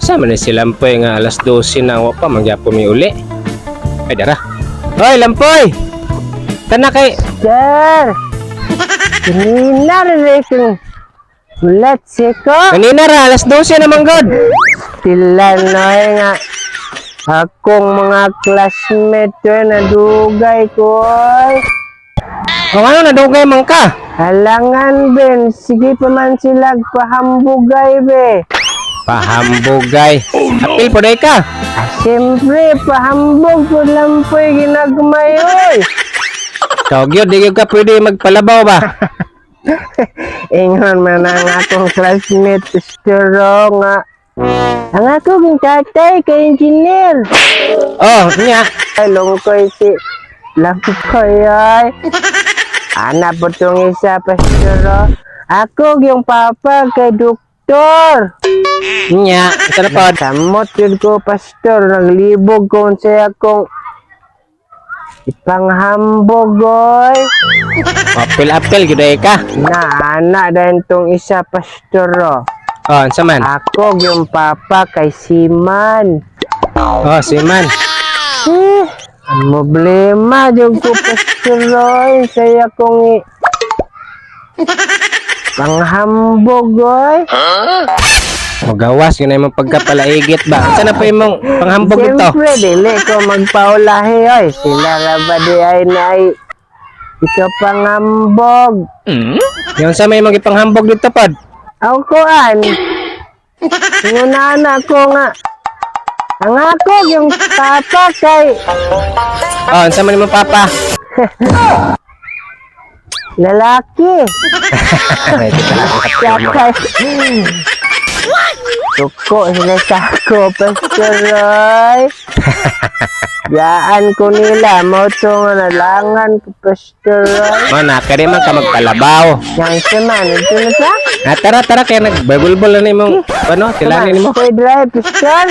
Sa man si Lampoy nga alas 12 na wa pa magyapon mi uli. Ay dara. Hoy Lampoy. Tana kay Sir, kanina rin kong ulat ko. kanina ra alas 12 na manggod. Sila na nga akong mga classmate na dugay ko. O ano nadugay man ka? Halangan ben, sige pa man sila pahambugay be. Pahambugay. Apil po day ka. Siyempre, pahambog po lang po'y ginagmay oy. Ikaw gyud di gyud ka pwede magpalabaw ba? Ingon man ang akong classmate, pero nga ang akong tatay kay engineer. Oh, niya. Ay, lungkoy si Lampoy ay. Anak po itong isa, Pastoro. Ako yung papa kay doktor. Niya. Ito na po. Samot yun ko, Pastor. Naglibog ko sa akong ipanghambog, oy. Apil-apil gyud day ka. Na, anak dahil itong isa, Pastor. Oh, unsa man? Ako yung papa kay Siman. Oh, si man. Ang problema yung ko, Pastor, oy. Saya kong panghambog, oy. Magawas yun ay mong pagkapalaigit ba? Unsa na pa imong panghambog ito? Siyempre, dili ko magpaulahi, oy. Sila raba di ay na ay ikaw panghambog. Yung sa may mga ipanghambog dito pod. Ako kuan. Ngunana ko nga. Ang ako yung papa kay Oh, unsa man imong papa? lalaki. Ay, ito pala ang Siya kay Tuko sila sa ako, Pastor Roy. Yaan ko nila, mo ito nga nalangan ko, Pastor Roy. Oh, nakari man ka magpalabaw. Yang seman, ito na sa? Tara kaya nagbabulbol na imong ano, tilangin mo. Pwede drive, Pastor.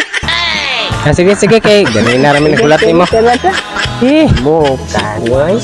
Sige kay ganun na ramin nagulat nimo. Talaga. Eh, Bukan, Roy.